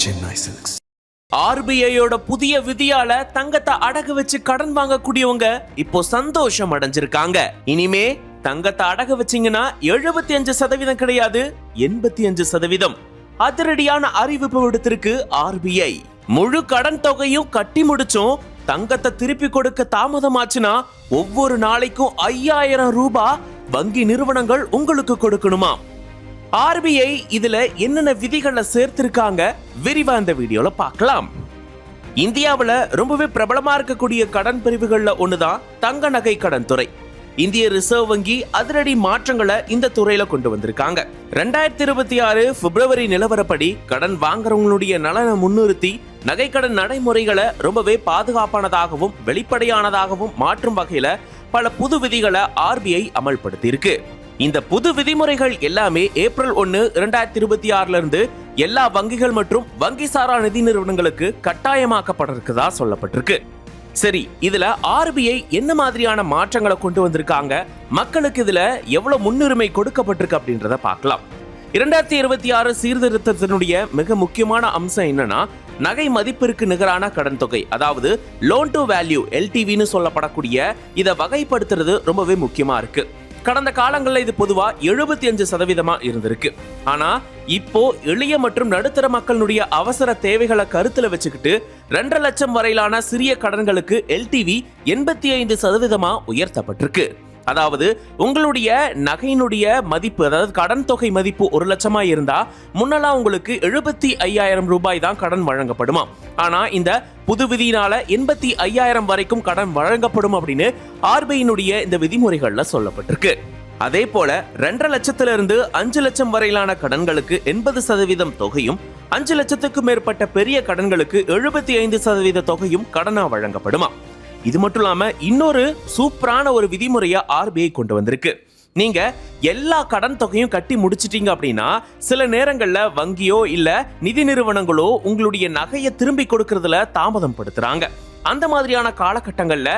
Chennai Silks. ஆர்பிஐயோட புதிய விதியால தங்கத்தை அடகு வச்சு கடன் வாங்கக்கூடியவங்க இப்போ சந்தோஷம் அடைஞ்சிருக்காங்க. இனிமே தங்கத்தை அடகு வச்சீங்கன்னா 75% கிடையாது, 85%. அதிரடியான அறிவிப்பு விடுத்திருக்கு ஆர்பிஐ. முழு கடன் தொகையும் கட்டி முடிச்சும் தங்கத்தை திருப்பி கொடுக்க தாமதமாச்சுன்னா ஒவ்வொரு நாளைக்கும் 5000 ரூபாய் வங்கி நிறுவனங்கள் உங்களுக்கு கொடுக்கணுமா? ஆர்பிஐ இதுல என்னென்ன விதிகளை சேர்த்திருக்காங்க விரிவா இந்த வீடியோல பார்க்கலாம். இந்தியாவுல ரொம்பவே பிரபலமா இருக்கக்கூடிய கடன் பிரிவுகள்ல ஒண்ணுதான் தங்க நகை கடன் துறை. இந்திய ரிசர்வ் வங்கி அதிரடி மாற்றங்களை இந்த துறையில கொண்டு வந்திருக்காங்க. 2026 பிப்ரவரி நிலவரப்படி கடன் வாங்குறவங்களுடைய நலனை முன்னிறுத்தி நகை கடன் நடைமுறைகளை ரொம்பவே பாதுகாப்பானதாகவும் வெளிப்படையானதாகவும் மாற்றும் வகையில பல புது விதிகளை ஆர்பிஐ அமல்படுத்தி இருக்கு. இந்த புது விதிமுறைகள் எல்லாமே ஏப்ரல் 1, 2026 இருந்து எல்லா வங்கிகள் மற்றும் வங்கி சாரா நிதி நிறுவனங்களுக்கு கட்டாயமாக்கப்பட இருக்கதா சொல்லப்பட்டிருக்கு. சரி, இதுல ஆர்பிஐ என்ன மாதிரியான மாற்றங்களை கொண்டு வந்திருக்காங்க, மக்களுக்கு இதுல எவ்வளவு முன்னுரிமை கொடுக்கப்பட்டிருக்கு அப்படின்றத பார்க்கலாம். 2026 சீர்திருத்தத்தினுடைய மிக முக்கியமான அம்சம் என்னன்னா, நகை மதிப்பிற்கு நிகரான கடன் தொகை, அதாவது லோன் டு வேல்யூ LTVன்னு சொல்லப்படக்கூடிய இதை வகைப்படுத்துறது ரொம்பவே முக்கியமா இருக்கு. கடந்த காலங்களில் இது பொதுவா 75% இருந்திருக்கு. ஆனா இப்போ எளிய மற்றும் நடுத்தர மக்களுடைய அவசர தேவைகளை கருத்துல வச்சுக்கிட்டு 2 லட்சம் வரையிலான சிறிய கடன்களுக்கு LTV 85% உயர்த்தப்பட்டிருக்கு. அதாவது உங்களுடைய நகையினுடைய மதிப்பு, அதாவது கடன் தொகை மதிப்பு 1 லட்சமா இருந்தா முன்னெல்லாம் உங்களுக்கு 75,000 ரூபாய் தான் கடன் வழங்கப்படுமா. ஆனா இந்த புது விதியினால 85,000 வரைக்கும் கடன் வழங்கப்படும் அப்படின்னு ஆர்பிஐனுடைய இந்த விதிமுறைகள்ல சொல்லப்பட்டிருக்கு. அதே போல 2 லட்சத்திலிருந்து 5 லட்சம் வரையிலான கடன்களுக்கு 80% தொகையும், 5 லட்சத்துக்கும் மேற்பட்ட பெரிய கடன்களுக்கு 75% தொகையும் கடனா வழங்கப்படுமா. இது மட்டும் இல்லாம இன்னொரு சூப்பரான ஒரு விதிமுறையை ஆர்பிஐ கொண்டு வந்திருக்கு. நீங்க எல்லா கடன் தொகையும் கட்டி முடிச்சிட்டீங்க அப்படின்னா சில நேரங்கள்ல வங்கியோ இல்ல நிதி நிறுவனங்களோ உங்களுடைய நகையை திரும்பி கொடுக்கறதுல தாமதம் படுத்துறாங்க. அந்த மாதிரியான காலகட்டங்கள்ல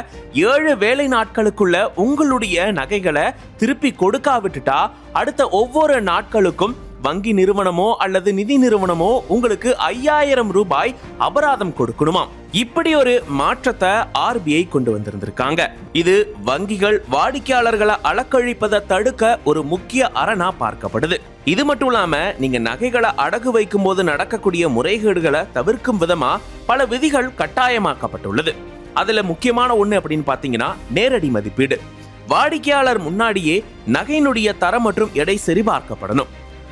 7 வேலை நாட்களுக்குள்ள உங்களுடைய நகைகளை திருப்பி கொடுக்காவிட்டுட்டா அடுத்த ஒவ்வொரு நாட்களுக்கும் வங்கி நிறுவனமோ அல்லது நிதி நிறுவனமோ உங்களுக்கு 5000 ரூபாய் அபராதம் கொடுக்கணுமாம். இப்படி ஒரு மாற்றத்தை ஆர்பிஐ கொண்டு வந்திருந்திருக்காங்க. இது வங்கிகள் வாடிக்கையாளர்களை அலக்கழிப்பதை தடுக்க ஒரு முக்கிய அரணா பார்க்கப்படுது. இது மட்டும் இல்லாம நீங்க நகைகளை அடகு வைக்கும் போது நடக்கக்கூடிய முறைகேடுகளை தவிர்க்கும் விதமா பல விதிகள் கட்டாயமாக்கப்பட்டுள்ளது. அதுல முக்கியமான ஒண்ணு அப்படின்னு பாத்தீங்கன்னா நேரடி மதிப்பீடு. வாடிக்கையாளர் முன்னாடியே நகையினுடைய தரம் மற்றும் எடை சரிபார்க்கப்படணும்.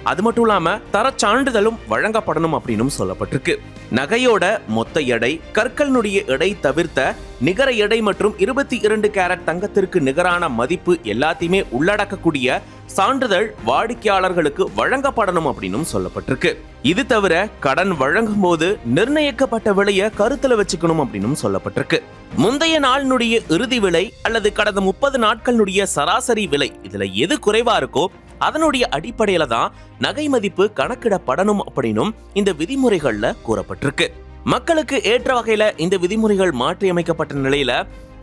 அது மட்டும் இல்லாம தர சான்றிதழும் வழங்கப்படணும் அப்படின்னு சொல்லப்பட்டிருக்கு. நகையோட மொத்த எடை, கற்களினுடைய எடை தவிர்த்த நிகர எடை மற்றும் 22 கேரட் தங்கத்திற்கு நிகரான மதிப்பு எல்லாத்தையுமே உள்ளடக்கக்கூடிய சான்றிதழ் வாடிக்கையாளர்களுக்கு வழங்கப்படணும் அப்படின்னு சொல்லப்பட்டிருக்கு. இது தவிர கடன் வழங்கும் போது நிர்ணயிக்கப்பட்ட விலையை கருத்துல வச்சுக்கணும் அப்படின்னு சொல்லப்பட்டிருக்கு. முந்தைய நாளினுடைய இறுதி விலை அல்லது கடந்த 30 நாட்களுடைய சராசரி விலை, இதுல எது குறைவா இருக்கோ அதனுடைய அடிப்படையில தான் நகை மதிப்பு கணக்கிடப்படணும் அப்படின்னும் இந்த விதிமுறைகள்ல கூறப்பட்டிருக்கு. மக்களுக்கு ஏற்ற வகையில இந்த விதிமுறைகள் மாற்றியமைக்கப்பட்ட நிலையில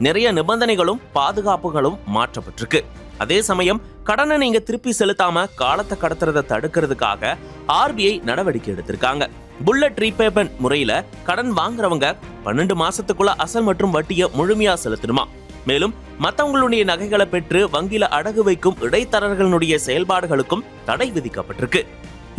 நிறைய நிபந்தனைகளும் பாதுகாப்புகளும் மாற்றப்பட்டிருக்கு. அதே சமயம் கடனை நீங்க திருப்பி செலுத்தாம காலத்தை கடத்துறதை தடுக்கிறதுக்காக ஆர்பிஐ நடவடிக்கை எடுத்திருக்காங்க. புல்லட் ரீபேமெண்ட் முறையில கடன் வாங்குறவங்க 12 மாசத்துக்குள்ள அசல் மற்றும் வட்டியை முழுமையா செலுத்தணுமா. மேலும் மத்தவங்களுடைய நகைகளை பெற்று வங்கியில அடகு வைக்கும் இடைத்தரகர்களுடைய செயல்பாடுகளுக்கும் தடை விதிக்கப்பட்டிருக்கு.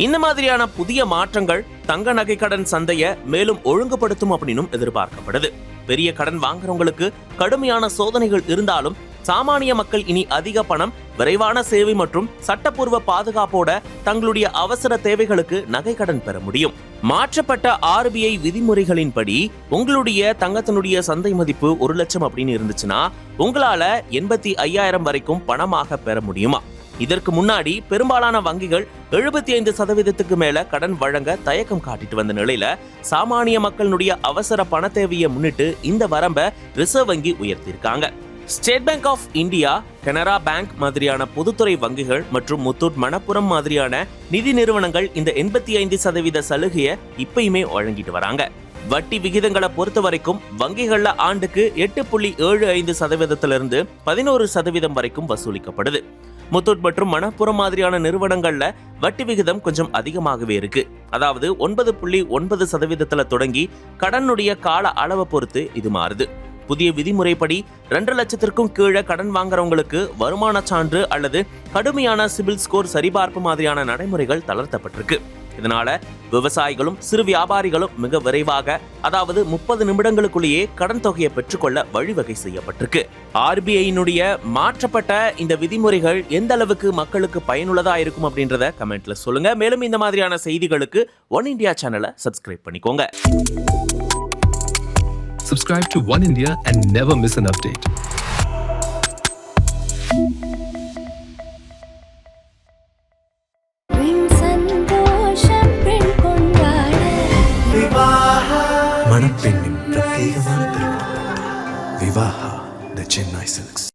இந்த மாதிரியான புதிய மாற்றங்கள் தங்க நகை கடன் சந்தையை மேலும் ஒழுங்குபடுத்தும் அப்படின்னும் எதிர்பார்க்கப்படுது. பெரிய கடன் வாங்குறவங்களுக்கு கடுமையான சோதனைகள் இருந்தாலும் சாமானிய மக்கள் இனி அதிக பணம், விரைவான சேவை மற்றும் சட்டப்பூர்வ பாதுகாப்போட தங்களுடைய அவசர தேவைகளுக்கு நகை கடன் பெற முடியும். மாற்றப்பட்ட ஆர்பிஐ விதிமுறைகளின்படி உங்களுடைய தங்கத்தினுடைய சந்தை மதிப்பு 1 லட்சம் அப்படின்னு இருந்துச்சுன்னா உங்களால 85,000 வரைக்கும் பணமாக பெற முடியுமா. இதற்கு முன்னாடி பெரும்பாலான வங்கிகள் 75% மேல கடன் வழங்க தயக்கம் காட்டிட்டு வந்த நிலையில சாமானிய மக்களுடைய அவசர பண தேவையை முன்னிட்டு இந்த வரம்பை ரிசர்வ் வங்கி உயர்த்தியிருக்காங்க. State Bank of India, Canara bank மாதிரியான பொதுத்துறை வங்கிகள் மற்றும் முத்தூட் மணப்புரம் மாதிரியான நிதி நிறுவனங்கள் இந்த 85% சலுகையை இப்பயுமே வழங்கிட்டு வராங்க. வட்டி விகிதங்களை பொறுத்த வரைக்கும் வங்கிகள்ல ஆண்டுக்கு 8.75% 11% வரைக்கும் வசூலிக்கப்படுது. முத்தூட் மற்றும் மணப்புரம் மாதிரியான நிறுவனங்கள்ல வட்டி விகிதம் கொஞ்சம் அதிகமாகவே இருக்கு. அதாவது 9.9% தொடங்கி கடனுடைய கால அளவை பொறுத்து இது மாறுது. புதிய விதிமுறைப்படி 2 லட்சத்திற்கும் கீழே கடன் வாங்குறவங்களுக்கு வருமான சான்று அல்லது கடுமையான சிபில் ஸ்கோர் சரிபார்ப்பு மாதிரியான நடைமுறைகள் தளர்த்தப்பட்டிருக்கு. இதனால விவசாயிகளும் சிறு வியாபாரிகளும் மிக விரைவாக, அதாவது 30 நிமிடங்களுக்குள்ளேயே கடன் தொகையை பெற்றுக்கொள்ள வழிவகை செய்யப்பட்டிருக்கு. RBIயினுடைய மாற்றப்பட்ட இந்த விதிமுறைகள் எந்த அளவுக்கு மக்களுக்கு பயனுள்ளதா இருக்கும் அப்படின்றத கமெண்ட்ல சொல்லுங்க. மேலும் இந்த மாதிரியான செய்திகளுக்கு ஒன் இந்தியா சேனலை சப்ஸ்கிரைப் பண்ணிக்கோங்க. Subscribe to One India and never miss an update. மணப்பெண்ணின் பிரத்யேகமான திருமணம் விவாஹா தி சென்னை சில்க்ஸ்.